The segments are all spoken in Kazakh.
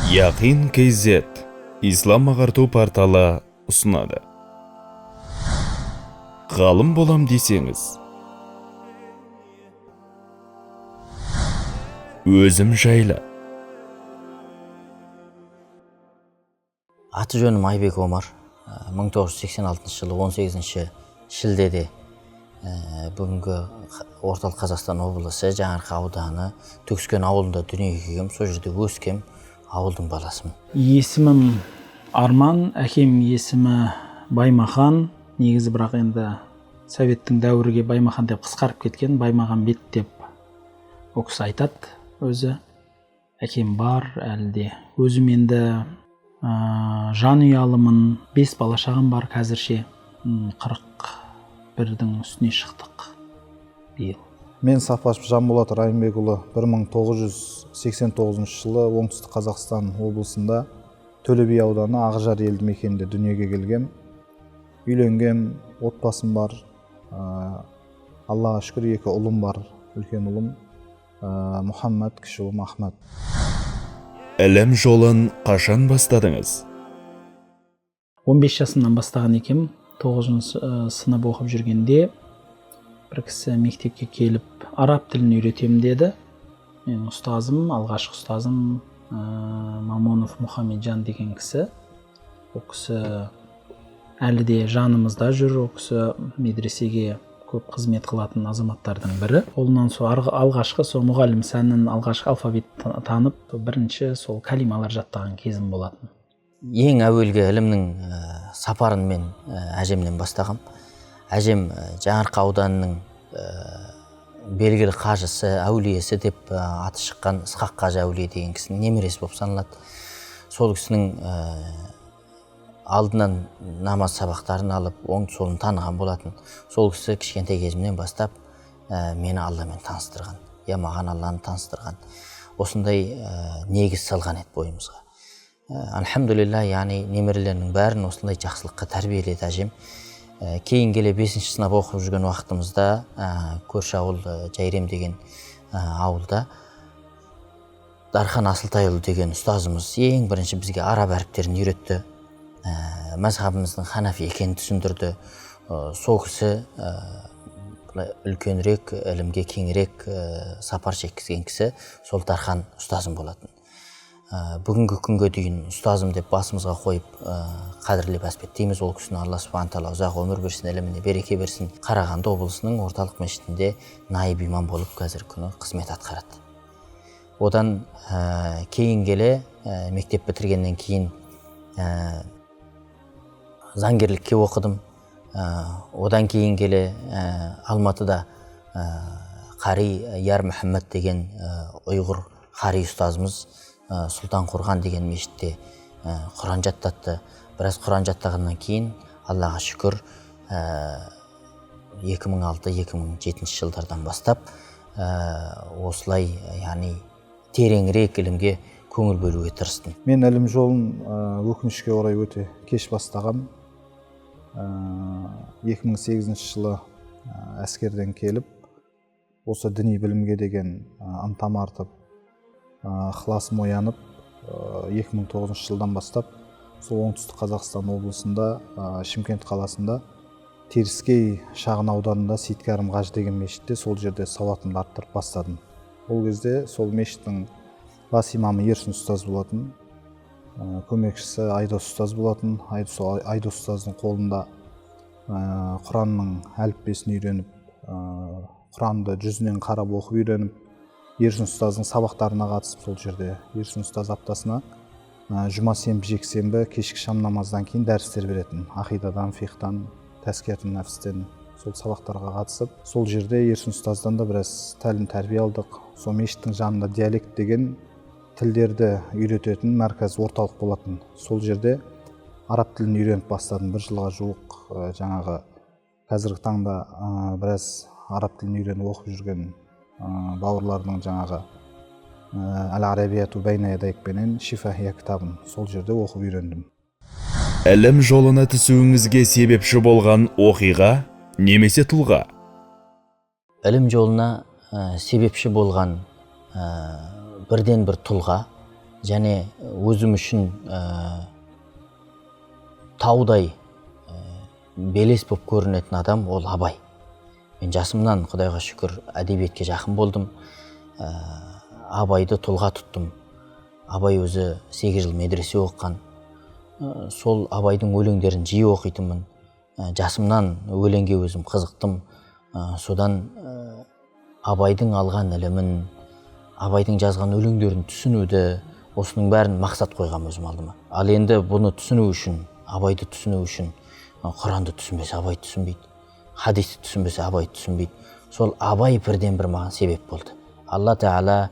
Яқин KZ Ислам ағарту порталы ұсынады. Ғалым болам десеңіз, өзім жайлы. Аты жөнім Айбек Омар. 1986 жылы 18 шілдеде бүгінгі орталық Қазақстан облысы Жаңаарқа ауданы Төкскен ауылында дүниеге келгем, сол жерде өскем, ауылдың баласымын. Есімім Арман, әкем есімі Баймахан. Негізі бірақ енді советтің дәуірге Баймахан деп қысқарып кеткен, Баймағамбет деп ол кісі айтады өзі. Әкем бар әлде. Өзім енді жанұялымын, 5 бала шағам бар қазірше. 41-дің үстіне шықтық биыл. Мен Сапашев Жанболат Райымбекұлы 1989 жылы оңтүстік Қазақстан облысында Төле би ауданы Ақжар елді мекенінде дүниеге келгем. Үйленгем, отбасым бар. Аллаға шүкір 2 ұлым бар. Үлкен ұлым Мұхаммад, кіші ұлым Ахмад. Ілім жолын қашан бастадыңыз? 15 жасымнан бастаған екем. 9 сынып оқып жүргенде бір кісі мектепке келіп араб тілін үйретем деді. Менің ұстазым, алғашқы ұстазым Мамонов Мұхамеджан деген кісі. Ол кісі әлі де жанымызда жүр. Ол кісі медресеге көп қызмет қылатын азаматтардың бірі. Қолынан сол алғашқы сол мұғалім сәнін алғашқы алфавит танып, бірінші сол калималар жаттаған кезім болатын. Ең әуелгі ілімнің сапарын мен әжемнен бастағам. Әжем Жаңаарқа ауданының белгілі қажысы, әулиесі деп аты шыққан Ысқақ қажы әулие деген кісінің немересі болып саналады. Сол кісінің алдынан намаз сабақтарын алып, оң солын таныған болатын. Сол кісі кішкентай кезімнен бастап мені Алламен таныстырған, маған Алланы таныстырған. Осындай негіз салған еді бойымызға. Альхамдулилля, яғни немерелерінің бәрін осындай жақсылыққа тәрбиеледі әжем. Кейін келе 5 сынып оқып жүрген уақытымызда көрші ауыл Жайрем деген ауылда Дархан Асылтайұлы деген ұстазымыз ең бірінші бізге араб әріптерін үйретті. Мазхабымыздың ханафи екенін түсіндірді. Сол кісі үлкенірек, ілімге кеңірек сапар шеккізген кісі сол Дархан ұстазым болатын. Бүгінгі күнге дейін ұстазым деп басымызға қойып қадірлеп әспеттейміз. Ол кісіні Алла Субхана Тағала ұзақ өмір берсін, іліміне береке берсін. Қарағанды облысының орталық мешітінде наиб имам болып қазіргі күні қызмет атқарады. Одан кейін келе мектеп бітіргеннен кейін заңгерлікке оқыдым. Одан кейін келе Алматыда Қари Яр Мұхаммад деген ұйғыр қари ұстазымыз Сұлтан Қорған деген мешітте Құран жаттатты. Біраз Құран жаттағаннан кейін Аллаға шүкір 2006-2007 жылдардан бастап осылай, яғни тереңірек ілімге көңіл бөлуге тырыстым. Мен ілім жолын өкінішке орай өте кеш бастағам. 2008 жылы әскерден келіп, осы діни білімге деген ынтам артып, ықыласым оянып, 2009 жылдан бастап сол оңтүстік Қазақстан облысында Шымкент қаласында Теріскей шағын ауданында Сейіткәрім қажы деген мешітте сол жерде сауатымды арттырып бастадым. Ол кезде сол мешіттің бас имамы Ерсін ұстаз болатын, көмекшісі Айдос ұстаз болатын. Айдос ұстаздың қолында Құранның әліппесін үйреніп, Құранды жүзінен қарап оқып үйреніп, Ерсін ұстаздың сабақтарына қатысып, сол жерде Ерсін ұстаз аптасына жұма, сенбі, жексенбі кешкі шам намаздан кейін дәрістер беретін. Ақидадан, фиқтан, тәзкиятун нәфстен сол сабақтарға қатысып, сол жерде Ерсін ұстаздан да біраз тәлім тәрбие алдық. Сол мешіттің жанында диалект деген тілдерді үйрететін мәркәз орталық болатын. Сол жерде араб тілін үйреніп бастадым. 1 жылға жуық жаңағы қазіргі таңда біраз араб тілін үйреніп оқып жүрген бауырлардың жаңағы Әл-Арабияту бәйна ядайк пенен Шифахия кітабын сол жерде оқып үйрендім. Ілім жолына түсуіңізге себепші болған оқиға немесе тұлға? Ілім жолына себепші болған бірден бір тұлға және өзім үшін таудай белес болып көрінетін адам ол Абай. Мен жасымнан Құдайға шүкір әдебиетке жақын болдым. Абайды тұлға тұттым. Абай өзі 8 жыл медресе оқыған. Сол Абайдың өлеңдерін жиі оқитынмын. Жасымнан өлеңге өзім қызықтым. Содан Абайдың алған ілімін, Абайдың жазған өлеңдерін түсінуді, осының бәрін мақсат қойғам өзім алдыма. Ал енді бұны түсіну үшін, Абайды түсіну үшін, Құранды түсінбесе Абай түсінбейді, хадисті түсінбесе Абай түсінбейді. Сол Абай бірден бір маған себеп болды. Алла Тағала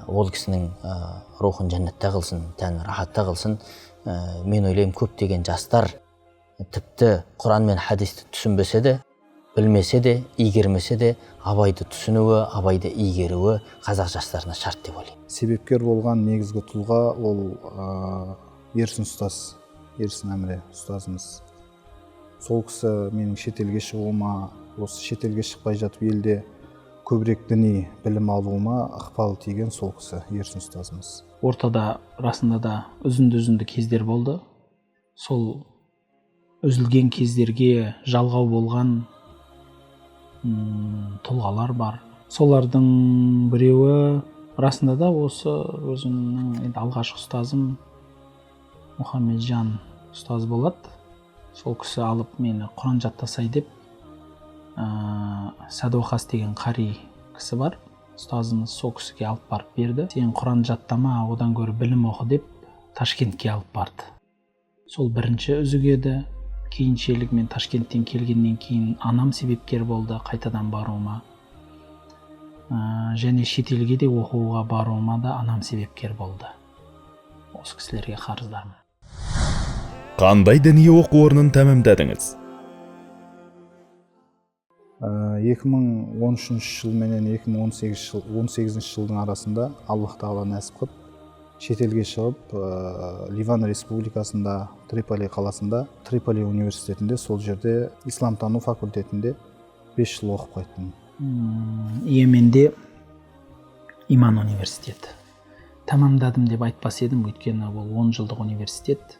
ол кісінің рухын жәннатта қылсын, тәнін рахатта қылсын. Мен ойлаймын, көптеген жастар тіпті Құран мен хадисті түсінбесе де, білмесе де, игермесе де, Абайды түсінуі, Абайды игеруі қазақ жастарына шарт деп ойлаймын. Себепкер болған негізгі тұлға ол Ерсін ұстаз, Ерсін Әміре ұстазымыз. Сол кісі менің шетелге шығуыма, осы шетелге шықпай жатып елде көбірек діни білім алуыма ықпал тиген сол кісі Ерсін ұстазымыз. Ортада расында да үзінді кездер болды. Сол үзілген кездерге жалғау болған тұлғалар бар. Солардың біреуі расында да осы өзімнің алғашқы ұстазым Мұхамеджан ұстаз болады. Сол кісі алып мені Құран жаттасай деп, Сәдуақас деген қари кісі бар, ұстазымыз, сол кісіге алып барып берді. Сен Құран жаттама, одан гөрі білім оқы деп Ташкентке алып барды. Сол бірінші үзік еді. Кейіншелік мен Ташкенттен келгеннен кейін анам себепкер болды қайтадан баруыма. Және шетелге де оқуға баруыма да анам себепкер болды. Осы кісілерге қарыздармын. Қандай діни оқу орнын тәмамдадыңыз? 2013 жыл менен 2018 жылдың арасында Аллах Тағала нәсіп қып, шетелге шығып, Ливан Республикасында, Триполи қаласында, Триполи университетінде, сол жерде исламтану факультетінде 5 жыл оқып қайттым. Йеменде Иман университеті. Тамамдадым деп айтпас едім, өйткені ол 10 жылдық университет.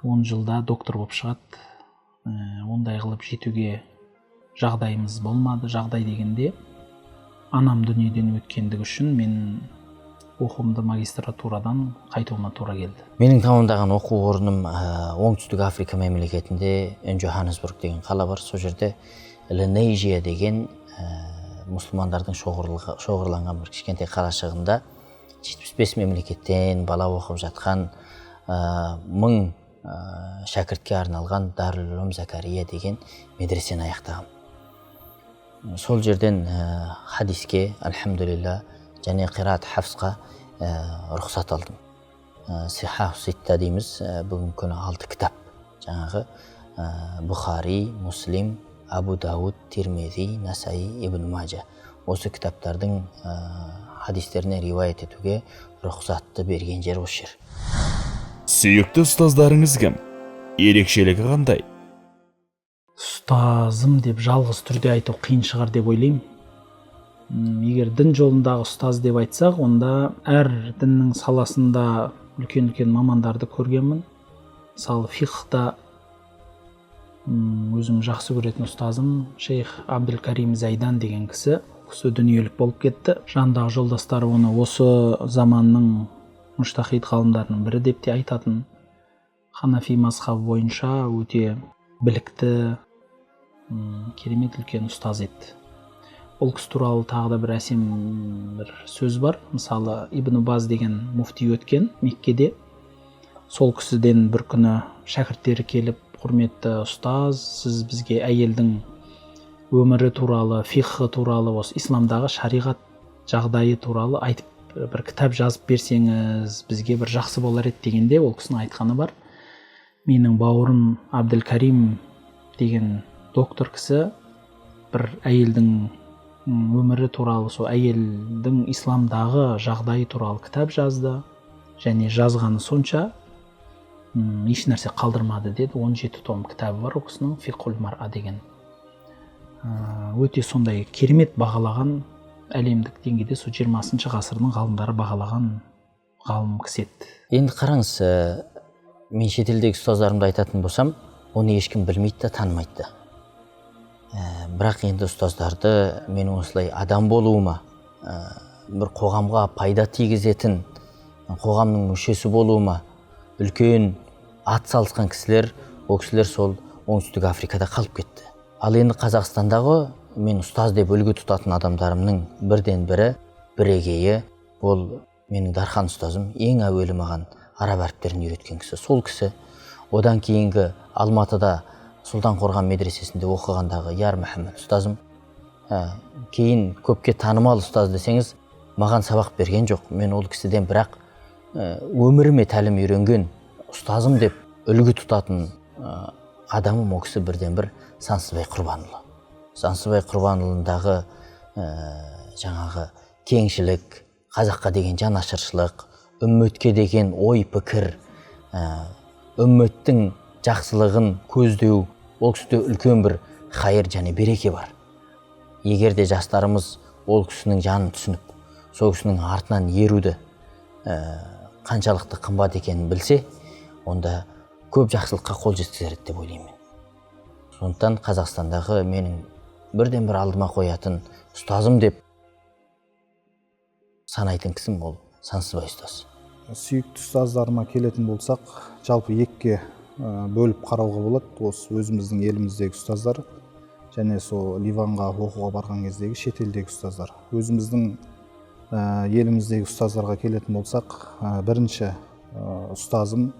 10 жылда доктор болып шығады. Ондай қылып жетуге жағдайымыз болмады. Жағдай дегенде анам дүниеден өткендігі үшін мен оқуымды магистратурадан қайтуыма тура келді. Менің тамамдаған оқу орным Оңтүстік Африка мемлекетінде Йоханнесбург деген қала бар. Сол жерде Ленейжия деген мұсылмандардың шоғырланған бір кішкентай қалашығында 75 мемлекеттен бала оқып жатқан 1000 шәкіртке арналған Дарул Улум Закария деген медресені аяқтағам. Сол жерден хадиске, альхамдулилля, және қираат хафсқа рұқсат алдым. Сихах ситта дейміз, бүгін күні 6 кітап. Жаңағы Бұхари, Муслим, Абу Дауд, Тирмизи, Насаи, Ибн Мажа. Осы кітаптардың хадистеріне ривайет етуге рұқсатты берген жер осы жер. Сүйікті ұстаздарыңыз кім? Ерекшелігі қандай? Ұстазым деп жалғыз түрде айту қиын шығар деп ойлаймын. Егер дін жолындағы ұстаз деп айтсақ, онда әр діннің саласында үлкен мамандарды көргенмін. Мысалы, фиқхта өзім жақсы көретін ұстазым шейх Абдул-Карим Зайдан деген кісі дүниелік болып кетті. Жандағы жолдастары оны осы заманның мұштахид ғалымдарының бірі деп те айтатын. Ханафи мазхабы бойынша өте білікті, керемет үлкен ұстаз еді. Ол кісі туралы тағы да бір әсем бір сөз бар. Мысалы, Ибн Баз деген муфти өткен Меккеде. Сол кісіден бір күні шәкірттері келіп, құрметті ұстаз, сіз бізге әйелдің өмірі туралы, фиқхы туралы, осы исламдағы шариғат жағдайы туралы айтып, бір кітап жазып берсеңіз, бізге бір жақсы болар еді дегенде, ол кісінің айтқаны бар. Менің бауырым Абдул-Карим деген доктор кісі бір әйелдің өмірі туралы, сол әйелдің исламдағы жағдайы туралы кітап жазды, және жазғаны сонша еш нәрсе қалдырмады деді. 17 том кітабы бар ол кісінің, Фиқхул Мар'a деген. Өте сондай керемет бағалаған, әлемдік деңгейде сол 20 ғасырдың ғалымдары бағалаған ғалым кісі еді. Енді қараңыз, мен шетелдегі ұстаздарымды айтатын болсам, оны ешкім білмейді да, танымайды да. Бірақ енді ұстаздарды мен осылай адам болуыма, бір қоғамға пайда тигізетін, қоғамның мүшесі болуыма үлкен ат салысқан кісілер, ол кісілер сол оңтүстік Африкада қалып кетті. Ал енді Қазақстандағы мен ұстаз деп үлгі тұтатын адамдарымның бірден бірі, бірегейі, ол менің Дархан ұстазым. Ең әуелі маған араб әріптерін үйреткен кісі сол кісі. Одан кейінгі Алматыда Сұлтанқорған медресесінде оқығандағы Яр Мұхаммед ұстазым. Кейін көпке танымал ұстаз десеңіз, маған сабақ берген жоқ. Мен ол кісіден бірақ өміріме тәлім үйренген ұстазым деп үлгі тұтатын адамым ол кісі бірден бір Сансызбай Құрбанұлы. Сансызбай Құрбанұлындағы жаңағы кеңшілік, қазаққа деген жанашыршылық, үмметке деген ой пікір, үмметтің жақсылығын көздеу, ол кісіде үлкен бір хайыр және береке бар. Егер де жастарымыз ол кісінің жанын түсініп, сол кісінің артынан еруді қаншалықты қымбат екенін білсе, онда көп жақсылыққа қол жеткізер деп ойлаймын. Сондықтан Қазақстандағы менің бірден бір алдыма қоятын ұстазым деп санайтын кісім ол Сансызбай ұстаз. Сүйікті ұстаздарыма келетін болсақ, жалпы екіге бөліп қарауға болады. Осы өзіміздің еліміздегі ұстаздар және сол Ливанға оқуға барған кездегі шетелдегі ұстаздар. Өзіміздің еліміздегі ұстаздарға келетін болсақ, бірінші ұстазым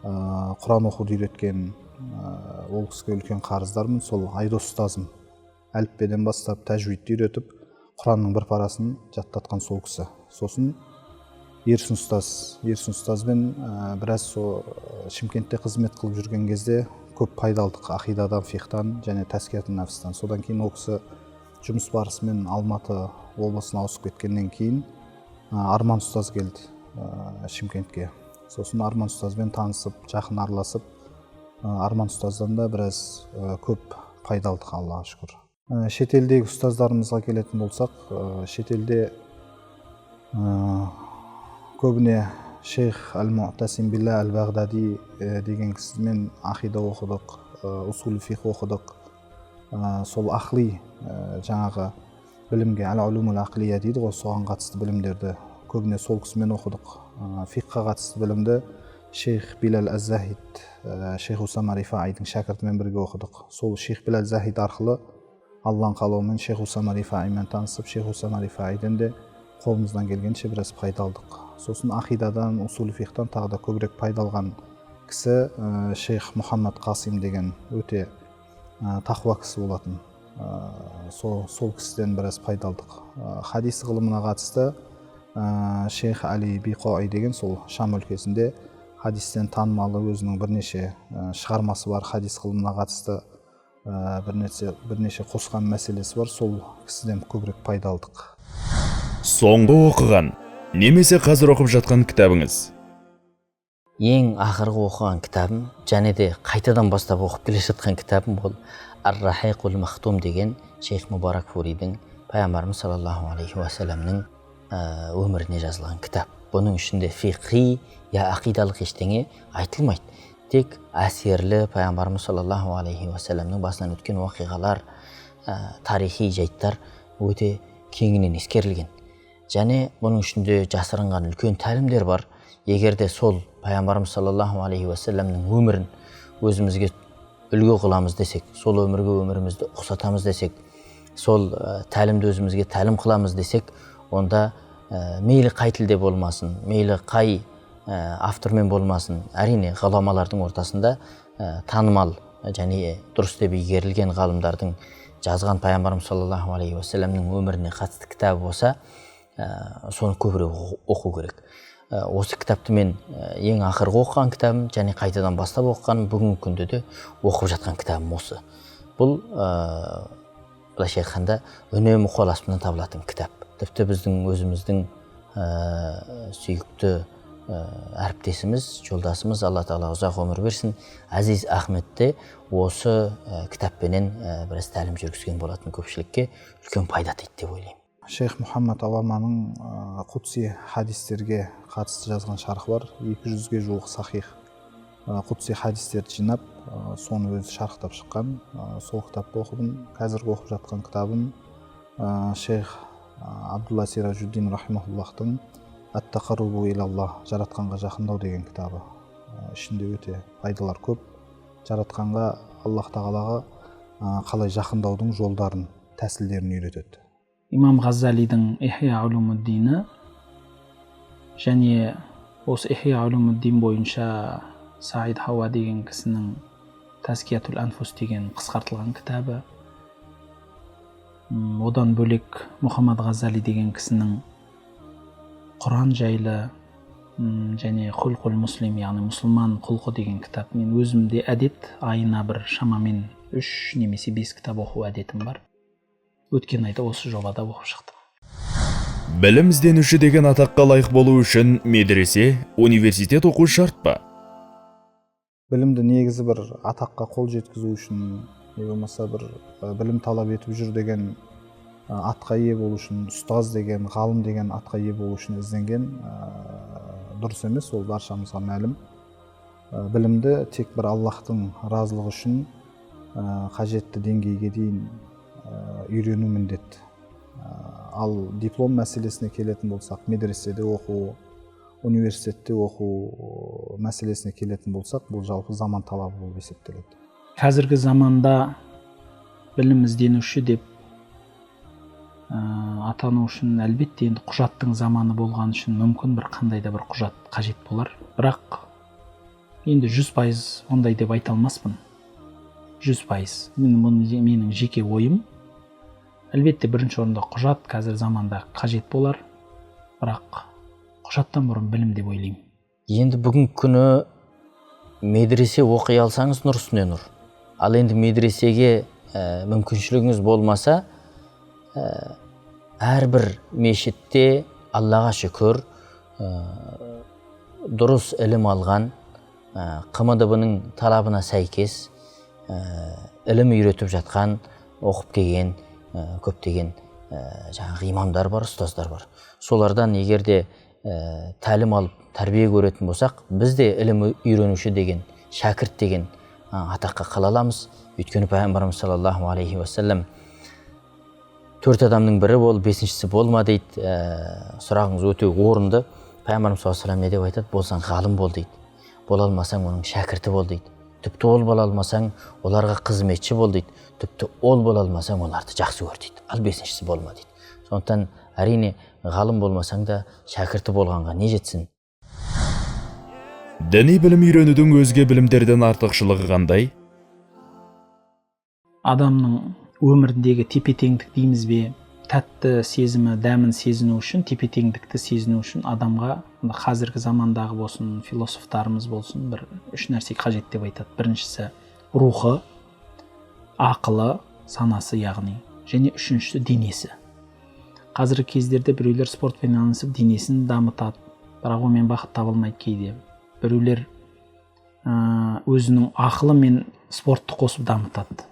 Құран оқуды үйреткен, ол кісіге үлкен қарыздармын. Сол Айдос ұстазым әліппеден бастап тәжвидті үйретіп, Құранның бір парасын жаттатқан сол кісі. Сосын Ерсін ұстазбен біраз Шымкентте қызмет қылып жүрген кезде көп пайда алдық ақидадан, фихтан және тәскиятун нафстан. Содан кейін ол кісі жұмыс барысымен Алматы облысына ауысып кеткеннен кейін Арман ұстаз келді Шымкентке. Сосын Арман ұстазбен танысып, жақын араласып, Арман ұстаздан да біраз көп пайда алдық, Аллаға шүкір. Шетелдегі ұстаздарымызға келетін болсақ, шетелде көбіне Шейх Әл-Муътасим Билла Әл-Бағдади деген кісімен ақида оқыдық, усул фих оқыдық. Сол ақли жаңағы білімге, әл-улумул ақлия дейді ғой, соған қатысты білімдерді көбіне сол кісімен оқыдық. Фихқа қатысты білімді Шейх Билал Аз-Захид, Шейх Усама Рифаидың шәкіртімен бірге оқыдық. Сол Шейх Билал Аз-Захид арқылы Алланың қалауымен Шейх Усама Рифаимен танысып, Шейх Усама Рифаиден де қолымыздан келгенше біраз пайда алдық. Сосын ақидадан, усул фихтан тағы да көбірек пайда алған кісі Шейх Мұхаммад Қасим деген өте тақуа кісі болатын. Сол кісіден біраз пайда алдық. Хадис ғылымына қатысты Шейх Али Биқои деген сол Шам өлкесінде хадистен танымалы өзінің бірнеше шығармасы бар, хадис ғылымына қатысты бірнеше қосқан мәселесі бар, сол кісіден көбірек пайда алдық. Соңғы оқыған немесе қазір оқып жатқан кітабыңыз? Ең ақырғы оқыған кітабым және де қайтадан бастап оқып келе жатқан кітабым ол Ар-Рахиқул Махтум деген Шейх Мубарак Фуридің, пайғамбарымыз саллаллаху алейхи уассаламның өміріне жазылған кітап. Бұның ішінде фиқи я ақидалық ештеңе айтылмайды. Тек әсерлі пайғамбарымыз саллаллаху алейхи уассаламның басынан өткен оқиғалар, тарихи жайттар өте кеңінен ескерілген. Және бұның ішінде жасырынған үлкен тәлімдер бар. Егерде сол пайғамбарымыз саллаллаху алейхи уассаламның өмірін өзімізге үлгі қыламыз десек, сол өмірге өмірімізді ұқсатамыз десек, сол тәлімді өзімізге тәлім қыламыз десек, онда мейлі қай тілде болмасын, мейлі қай автормен болмасын, әрине ғаламалардың ортасында танымал және дұрыс деп игерілген ғалымдардың жазған пайғамбарымыз саллаллаху алейхи уассаламның өміріне қатысты кітабы болса, соны көбірек оқу керек. Осы кітапты мен ең ақырғы оқыған кітабым және қайтадан бастап оқығаным, бүгінгі күнде де оқып жатқан кітабым осы. Бұл былайша айтқанда үнемі қол астымнан табылатын кітап. Тіпті біздің өзіміздің сүйікті әріптесіміз, жолдасымыз, Алла Тағала ұзақ өмір берсін, Әзиз Ахметте осы кітаппенен біраз тәлім жүргізген болатын, көпшілікке үлкен пайда тиді деп ойлаймын. шейх Мұхаммад Аламаның құдси хадистерге қатысты жазған шархы бар. 200-ге жуық сахих құдси хадистерді жинап, соны өзі шархтап шыққан. Сол кітапты оқыдым. Қазіргі оқып жатқан кітабым шейх Абдулла Сиражуддин рахимахуллахтың Ат-тақаррубу илаллах, жаратқанға жақындау деген кітабы. Ішінде өте пайдалар көп. Жаратқанға, Аллах тағалаға қалай жақындаудың жолдарын, тәсілдерін үйретеді. Имам Ғаззалидің Ихия улумуддині және осы Ихия улумуддин бойынша Саид Хауа деген кісінің Тәзкиятул Анфус деген қысқартылған кітабы. Одан бөлек Мұхаммад Ғаззали деген кісінің Құран жайлы және Құлқул муслим, яғни мұсылман құлқы деген кітап. Мен өзімде әдет айына бір шамамен 3 немесе 5 кітап оқу әдетім бар. Өткен айда осы жобада оқып шықтым. Білім ізденуші деген атаққа лайық болу үшін медресе, университет оқу шарт па? Білімді негізі бір атаққа қол жеткізу үшін, не болмаса бір білім талап етіп жүр деген атқа ие болу үшін, ұстаз деген, ғалым деген атқа ие болу үшін ізденген дұрыс емес, ол баршамызға мәлім. Білімді тек бір Аллахтың разылығы үшін қажетті деңгейге дейін үйрену міндет. Ал диплом мәселесіне келетін болсақ, медреседе оқу, университетте оқу мәселесіне келетін болсақ, бұл жалпы заман талабы болып есептеледі. Қазіргі заманда білім ізденуші деп атану үшін әлбетте енді құжаттың заманы болған үшін мүмкін бір қандай да бір құжат қажет болар. Бірақ енді 100% ондай деп айта алмаспын. 100%. Менің жеке ойым. Әлбетте бірінші орында құжат қазір заманда қажет болар. Бірақ құжаттан бұрын білім деп ойлаймын. Енді бүгінгі күні медресе оқи алсаңыз нұр үстіне нұр. Ал енді медресеге мүмкіншілігіңіз болмаса, әрбір мешітте Аллаға шүкір дұрыс ілім алған, КМДБ-ның талабына сәйкес ілім үйретіп жатқан, оқып келген көптеген жаңағы имамдар бар, ұстаздар бар. Солардан егерде тәлім алып тәрбие көретін болсақ, біз де ілім үйренуші деген, шәкірт деген атаққа қала аламыз. Өйткені пайғамбарымыз саллаллаху алейхи уассалам 4 адамның бірі бол, 5-шісі болма дейді. Сұрағыңыз өте орынды. Пайғамбарымыз саллаллаху алейхи уассалам не деп айтады? Болсаң ғалым бол дейді. Бола алмасаң оның шәкірті бол дейді. Тіпті ол бола алмасаң оларға қызметші бол дейді. Тіпті ол бола алмасаң оларды жақсы көр дейді. Ал 5-шісі болма дейді. Сондықтан әрине ғалым болмасаң да шәкірті болғанға не жетсін? Діни білім үйренудің өзге білімдерден артықшылығы қандай? Адамның өміріндегі тепе-теңдік дейміз бе, тәтті сезімі, дәмін сезіну үшін, тепе-теңдікті сезіну үшін адамға қазіргі замандағы болсын, философтарымыз болсын, бір 3 нәрсе қажет деп айтады. Біріншісі рухы, ақылы, санасы яғни, және үшіншісі денесі. Қазіргі кездерде біреулер спортпен айналысып денесін дамытады, бірақ онымен бақыт таба алмайды кейде. Біреулер өзінің ақылы мен спортты қосып дамытады.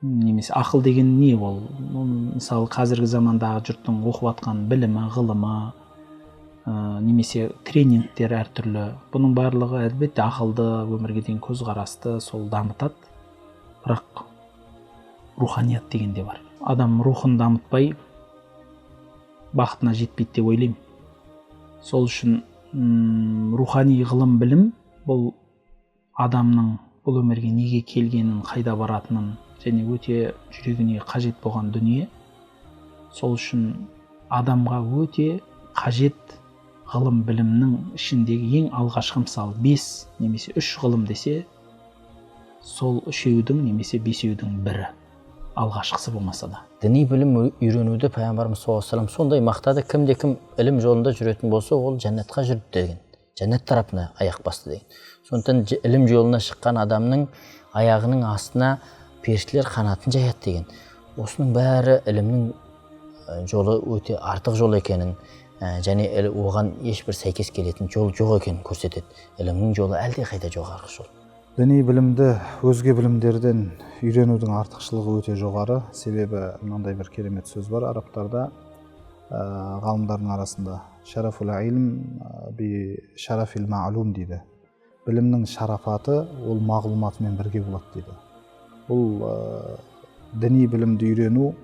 Немесе ақыл деген не ол? Мысалы қазіргі замандағы жұрттың оқып жатқан білімі, ғылымы, немесе тренингтер әртүрлі. Бұның барлығы әлбетте ақылды, өмірге деген көзқарасты сол дамытады. Бірақ руханият деген де бар. Адам рухын дамытпай бақытына жетпейді деп ойлаймын. Сол үшін рухани ғылым білім бұл адамның бұл өмірге неге келгенін, қайда баратынын және өте жүрегіне қажет болған дүние. Сол үшін адамға өте қажет ғылым білімнің ішіндегі ең алғашқы, мысалы 5 немесе 3 ғылым десе, сол 3-еудің немесе 5-еудің бірі алғашқысы болмаса да. Діни білім үйренуді пайғамбарымыз саллаллаху алейхи уассалам сондай мақтады, кім ілім жолында жүретін болса, ол жәннатқа жүрді деген. Жәннат тарапына аяқ басты деген. Сондықтан ілім жолына шыққан адамның аяғының астына періштелер қанатын жаяды деген. Осының бәрі ілімнің жолы өте артық жол екенін, және оған ешбір сәйкес келетін жол жоқ екенін көрсетеді. Ілімнің жолы әлде қайда жоғары жол. Діни білімді өзге білімдерден үйренудің артықшылығы өте жоғары. Себебі мынандай бір керемет сөз бар арабтарда: ғалымдардың арасында шарафул илм би шарафил маълум дейді. Білімнің шарафаты ол мағлұматымен бірге болады дейді. Бұл діни білімді үйрену,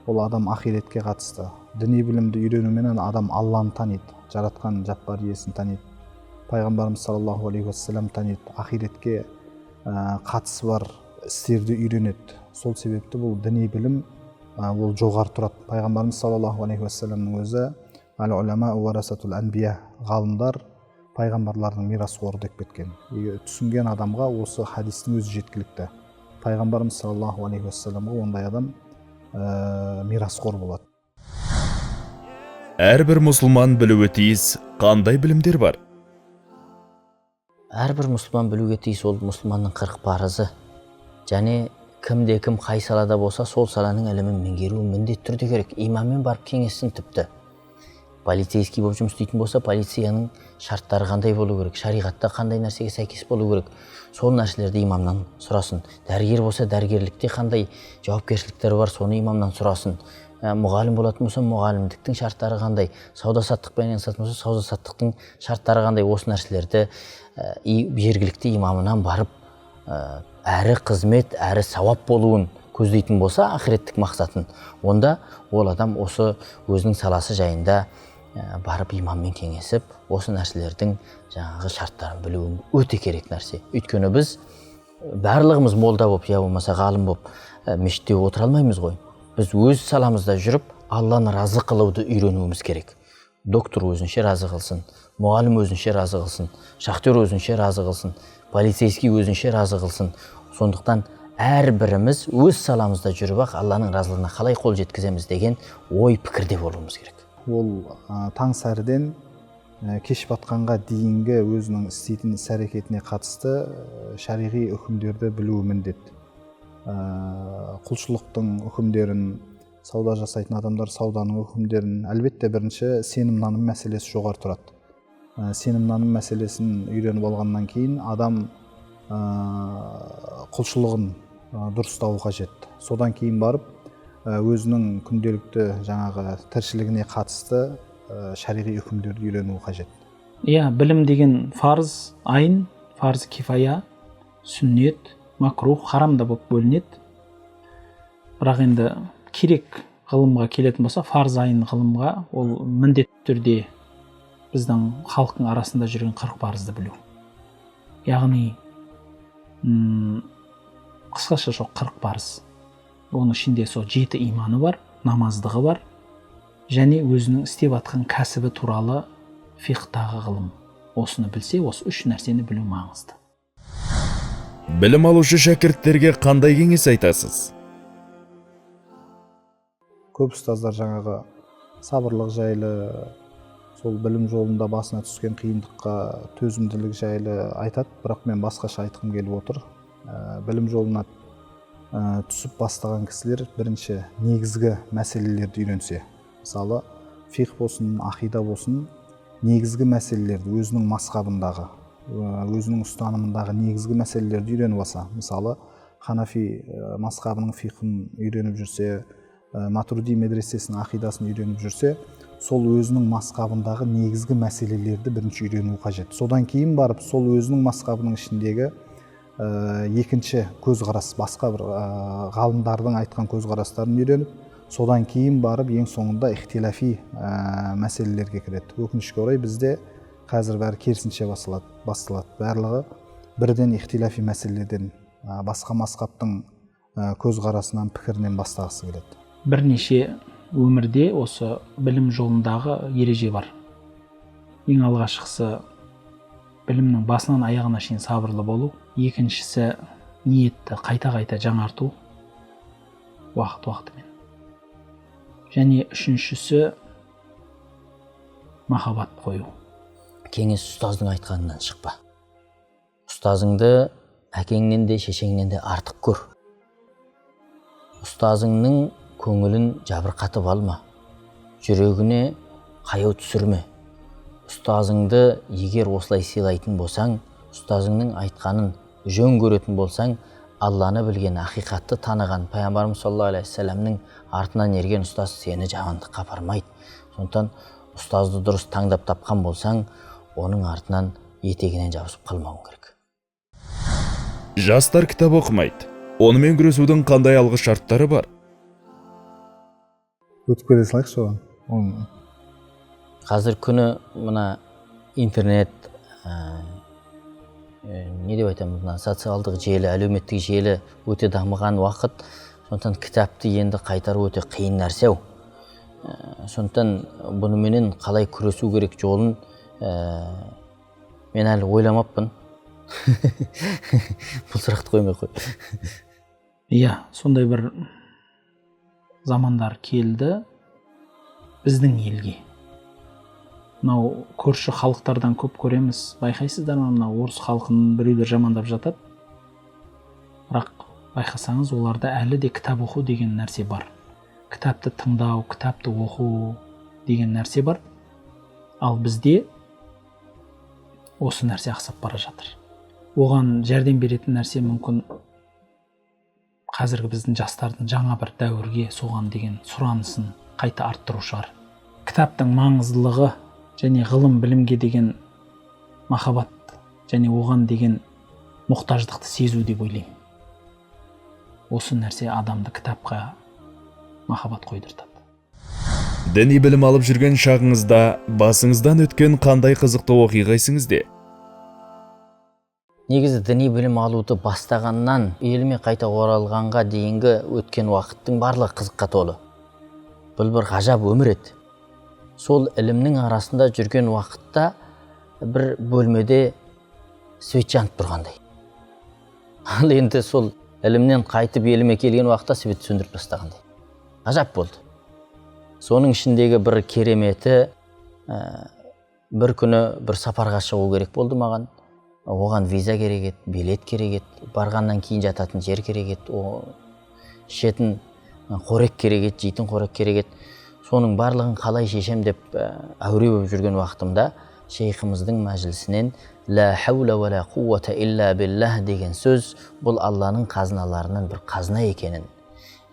ол адам ақиретке қатысты. Діни білімді үйренуменен адам Алланы таниды, жаратқан жаппар иесін таниды. Пайғамбарымыз саллаллаху алейхи уассалам таниды, ақиретке қатысы бар істерді үйренеді. Сол себепті бұл діни білім ол жоғары тұрады. Пайғамбарымыз саллаллаху алейхи уассаламның өзі әл-уляма уарасатул анбия, ғалымдар пайғамбарлардың мирасқоры деп кеткен. Түсінген адамға осы хадистің өзі жеткілікті. Пайғамбарымыз саллаллаху алейхи уассаламға ондай адам мирасқор болады. Әрбір мұсылман білуі тиіс қандай білімдер бар? Әрбір мұсылман білуге тиіс ол мұсылманның 40 парызы. Және кімде кім қай салада болса сол саланың ілімін меңгеруі міндетті түрде керек. Имаммен барып кеңессін тіпті. Полицейский болып жұмыс істейтін болса, полицияның шарттары қандай болу керек, шариғатта қандай нәрсеге сәйкес болу керек. Сол нәрселерді имамнан сұрасын. Дәрігер болса, дәрігерлікте қандай жауапкершіліктер бар, соны имамнан сұрасын. Мұғалім болатын болса, мұғалімдіктің шарттары қандай, сауда-саттықпен айналысатын болса, сауда-саттықтың шарттары қандай, осы нәрселерді жергілікті имамынан барып, әрі қызмет, әрі сауап болуын көздейтін болса, ақиреттік мақсатын, онда ол адам осы өзінің саласы жайында барып имаммен кеңесіп, осы нәрселердің жаңағы шарттарын білуі өте керек нәрсе. Өйткені біз барлығымыз молда болып, я болмаса ғалым болып мешітте отыра алмаймыз ғой. Біз өз саламызда жүріп, Алланы разы қылуды үйренуіміз керек. Доктор өзінше разы қылсын, мұғалім өзінше разы қылсын, шахтер өзінше разы қылсын, полицейский өзінше разы қылсын. Сондықтан әрбіріміз өз саламызда жүріп, Алланың разылығына қалай қол жеткіземіз деген ой пікірде болуымыз керек. Ол таң сәріден кеш батқанға дейінгі өзінің істейтін іс-әрекетіне қатысты шариғи үкімдерді білуі міндет. Құлшылықтың үкімдерін, сауда жасайтын адамдар сауданың үкімдерін, әлбетте бірінші сенім наным мәселесі жоғары тұрады. Сенім наным мәселесін үйреніп алғаннан кейін адам құлшылығын дұрыстауы қажет. Содан кейін барып өзінің күнделікті жаңағы тіршілігіне қатысты шариғи үкімдерді үйренуі қажет. Білім деген фарз айн, фарз кифая, сүннет, макрух, харам да болып бөлінеді. Бірақ енді керек ғылымға келетін болса, фарз айн ғылымға ол міндетті түрде біздің халықтың арасында жүрген 40 парызды білу. Яғни қысқаша сол 40 парыз. Оның ішінде сол 7 иманы бар, намаздығы бар, және өзінің істеп атқан кәсібі туралы фиқтағы ғылым. Осыны білсе, осы 3 нәрсені білу маңызды. Білім алушы шәкірттерге қандай кеңес айтасыз? Көп ұстаздар жаңағы сабырлық жайлы, сол білім жолында басына түскен қиындыққа төзімділік жайлы айтады, бірақ мен басқаша айтқым келіп отыр. Білім жолына түсіп бастаған кісілер бірінші негізгі мәселелерді үйренсе. Мысалы, фиқ болсын, ақида болсын, негізгі мәселелерді өзінің масхабындағы, өзінің ұстанымындағы негізгі мәселелерді үйреніп алса. Мысалы, Ханафи масхабының фиқын үйреніп жүрсе, Матурди медресесінің ақидасын үйреніп жүрсе, сол өзінің масхабындағы негізгі мәселелерді бірінші үйрену қажет. Содан кейін барып, сол өзінің масхабының ішіндегі екінші көзқарас, басқа бір ғалымдардың айтқан көзқарастарын үйреніп, содан кейін барып ең соңында ихтилафи мәселелерге кіреді. Өкінішке орай бізде қазір бәрі керісінше басталады. Барлығы бірден ихтилафи мәселелерден, басқа масхабтың көзқарасынан, пікірінен бастағысы келеді. Бірнеше өмірде осы білім жолындағы ереже бар. Ең алғашқысы білімнің басынан аяғына шейін сабырлы болу. Екіншісі ниетті қайта-қайта жаңарту уақыт-уақытымен. Және үшіншісі махаббат қою. Кеңес ұстаздың айтқанынан шықпа. Ұстазыңды әкеңнен де шешеңнен де артық көр. Ұстазыңның көңілін жабырқатып алма. Жүрегіне қаяу түсірме. Ұстазыңды егер осылай сыйлайтын болсаң, ұстазыңның айтқанын жөн көретін болсаң, Алланы білген, ақиқатты таныған пайғамбарымыз саллаллаху алейхи вассаламның артынан ерген ұстаз сені жамандыққа апармайды. Сондықтан ұстазды дұрыс таңдап тапқан болсаң, оның артынан етегінен жабысып қалмауың керек. Жастар кітап оқымайды. Онымен күресудің қандай алғы шарттары бар? Өтіп кете салайық соған. Қазір күні мына интернет, не деп айтамын, мына социалдық желі, әлеуметтік желі өте дамыған уақыт. Сондықтан кітапты енді қайтару өте қиын нәрсе. Сондықтан бұнымен қалай күресу керек жолын мен әлі ойламаппын. Бұл сұрақты қоймай қой. Иә, сондай бір замандар келді біздің елге. Мынау көрші халықтардан көп көреміз. Байқайсыздар ма, мынау орыс халқын біреулер жамандап жатады. Бірақ байқасаңыз, оларда әлі де кітап оқу деген нәрсе бар. Кітапты тыңдау, кітапты оқу деген нәрсе бар. Ал бізде осы нәрсе ақсап бара жатыр. Оған жәрдем беретін нәрсе мүмкін қазіргі біздің жастардың жаңа бір дәуірге соған деген сұранысын қайта арттыру шығар. Кітаптың маңыздылығы және ғылым білімге деген махаббат және оған деген мұқтаждықты сезу деп ойлаймын. Осы нәрсе адамды кітапқа махаббат қойдыртады. Діни білім алып жүрген шағыңызда басыңыздан өткен қандай қызықты оқиғайсыңызде? Негізі діни білім алуды бастағаннан еліме қайта оралғанға дейінгі өткен уақыттың барлығы қызыққа толы. Бұл бір ғажап өмір еді. Сол ілімнің арасында жүрген уақытта бір бөлмеде свет жанып тұрғандай. Ал енді сол ілімнен қайтып еліме келген уақытта свет сөндіріп тастағандай. Ғажап болды. Соның ішіндегі бір кереметі, бір күні бір сапарға шығу керек болды маған. Оған виза керек еді, билет керек еді, барғаннан кейін жататын жер керек еді, ішетін қорек керек еді, жейтін қорек керек еді. Соның барлығын қалай шешем деп әуре болып жүрген уақытымда шейхіміздің мәжілісінен «Ла хаула ва ла қувата илля биллах» деген сөз бұл Алланың қазыналарынан бір қазына екенін,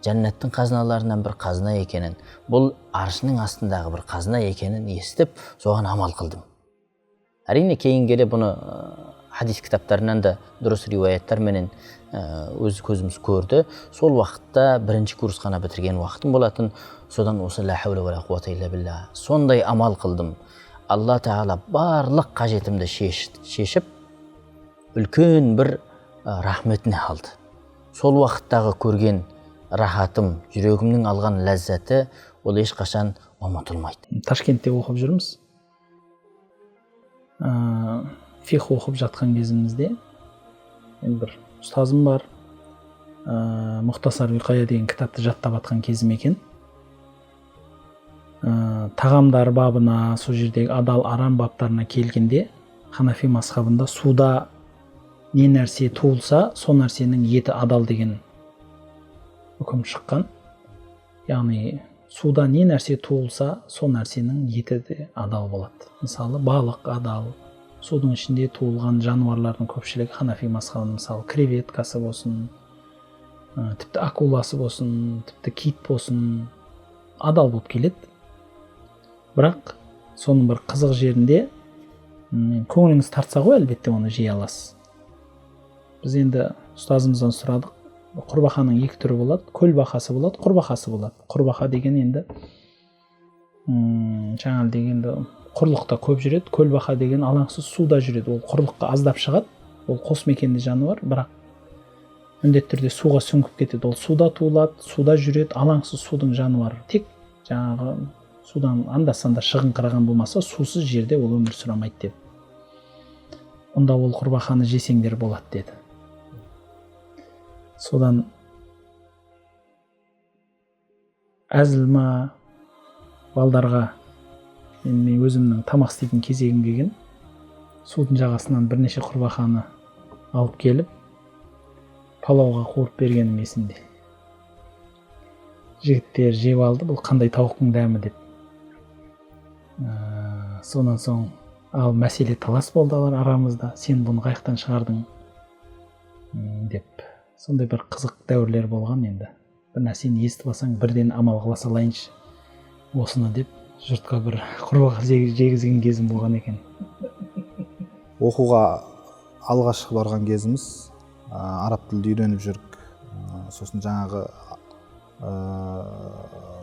жәннаттың қазыналарынан бір қазына екенін, бұл аршының астындағы бір қазына екенін естіп, соған амал қылдым. Әрине кейін келе бұны хадис кітаптарынан да дұрыс риуаяттарменен өз көзіміз көрді. Сол уақытта бірінші курс қана бітірген уақытым болатын. Содан осы «Ла хаула ва ла қувата илля биллах» сондай амал қылдым. Алла Тағала барлық қажетімді шешіп, үлкен бір рахметіне алды. Сол уақыттағы көрген рахатым, жүрегімнің алған ләззаты ол ешқашан ұмытылмайды. Ташкентте оқып жүрміз. Фих оқып жатқан кезімізде бір ұстазым бар. Мұхтасар Виқая деген кітапты жаттап атқан кезім екен. Тағамдар бабына, сол жердегі адал арам баптарына келгенде Ханафи мазхабында суда не нәрсе туылса, сол нәрсенің еті адал деген үкім шыққан. Яғни суда не нәрсе туылса, сол нәрсенің еті де адал болады. Мысалы, балық адал. Судың ішінде туылған жануарлардың көпшілігі Ханафи мазхабының, мысалы, креветкасы болсын, тіпті акуласы болсын, тіпті кит болсын, адал болып келеді. Бірақ соның бір қызық жерінде көңіліңіз тартса ғой, әлбетте оны жей аласыз. Біз енді ұстазымыздан сұрадық. Құрбақаның екі түрі болады, көлбақасы болады, құрбақасы болады. Құрбақа деген енді жаңағы дегенді құрлықта көп жүреді, көлбақа деген алаңсыз суда жүреді. Ол құрлыққа аздап шығады. Ол қос мекенді жануар, бірақ міндетті түрде суға сүңгіп кетеді. Ол суда туылады, суда жүреді, алаңсыз судың жануары. Тек жаңағы судан анда-санда шығыңқыраған болмаса, сусыз жерде ол өмір сүре алмайды деп. Онда ол құрбақаны жесеңдер болады деді. Содан әзіл ма балдарға мен өзімнің тамақ істейтін кезегім келген, судың жағасынан бірнеше құрбақаны алып келіп, палауға қуырып бергенім есімде. Жігіттер жеп алды, бұл қандай тауықтың дәмі деп. Сонан соң ал мәселе талас болды арамызда, сен бұны қайықтан шығардың деп. Сондай бір қызық дәуірлер болған енді. Бір нәрсені естіп алсаң, бірден амал қыла салайыншы осыны деп жұртқа бір құрбақа жегізген кезім болған екен. Оқуға алғашқы барған кезіміз араб тілді үйреніп жүрік. Сосын жаңағы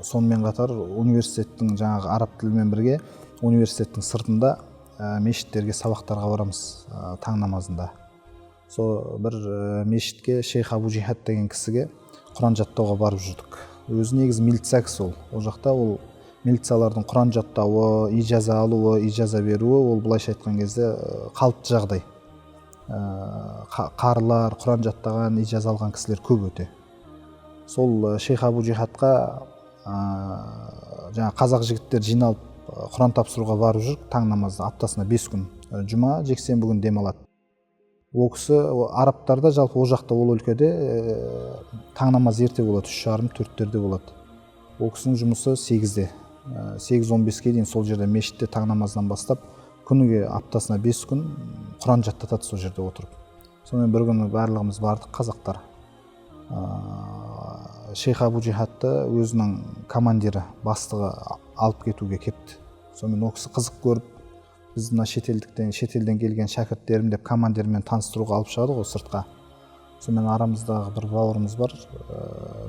сонымен қатар университеттің жаңағы араб тілімен бірге университеттің сыртында мешіттерге сабақтарға барамыз таң намазында. Сол бір мешітке шейх Абу Жихад деген кісіге Құран жаттауға барып жүрдік. Өзі негізі милиция кісі ол. Ол жақта ол милициялардың Құран жаттауы, ижаза алуы, ижаза беруі, ол былайша айтқан кезде қалыпты жағдай. Қарылар, Құран жаттаған, ижаза алған кісілер көп өте. Сол шейх Абу Жихадқа жаңа қазақ жігіттер жиналып Құран тапсыруға барып жүріп, таң намазда аптасына 5 күн, жұма, жексенбі күн демалады. Ол кісі арабтарда жалпы ол жақта ол өлкеде таң намаз ерте болады, 3:30-4-терде болады. Ол кісінің жұмысы 8-де, 8-15-ке дейін сол жерде мешітте таң намаздан бастап, күніге аптасына 5 күн Құран жаттатады сол жерде отырып. Сонымен бір күні барлығымыз бардық, қазақтар. Шейх Абу Жихадты өзінің командирі, бастығы алып кетуге кепті. Сонымен ол кісі қызық көріп, біз мына шетелден келген шәкірттерім деп командирмен таныстыруға алып шығады ғой сыртқа. Сонымен арамыздағы бір бауырымыз бар.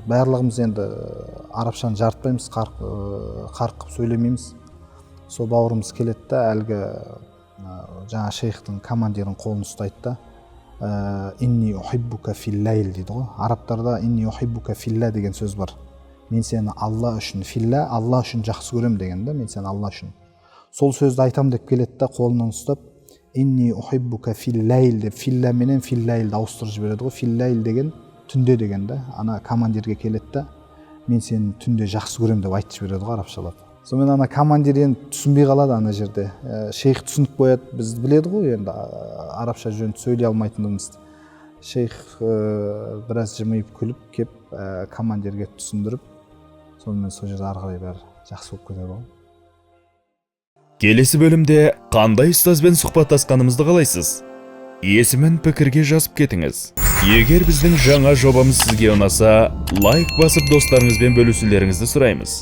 Барлығымыз енді арабшаны жарытпаймыз, қарқып сөйлемейміз. Сол бауырымыз келеді да, әлгі жаңа шейхтің командирінің қолын ұстайды да, инни ухиббука филлайл дейді ғой. Арабтарда инни ухиббука филла деген сөз бар. Мен сені Алла үшін, филла Алла үшін жақсы көрем деген да, мен сені Алла үшін. Сол сөзді айтам деп келеді да, қолынан ұстап, инни ухиббука филлайл деп, филла менен филлайлды ауыстырып жібереді ғой. Филлайл деген түнде деген да. Ана командирге келеді да, мен сені түнде жақсы көрем деп айтып жібереді ғой арабшалап. Сонымен ана командир енді түсінбей қалады ана жерде. Шейх түсініп қояды, біз біледі ғой енді арабша жөнді сөйлей алмайтынымызды. Шейх біраз жымиып күліп кеп командирге түсіндіріп, сонымен сол жерде ары қарай бәрі жақсы болып кетеді ғой. Келесі бөлімде қандай ұстазбен сұхбаттасқанымызды қалайсыз? Есімін пікірге жазып кетіңіз. Егер біздің жаңа жобамыз сізге ұнаса, лайк басып достарыңызбен бөлісулеріңізді сұраймыз.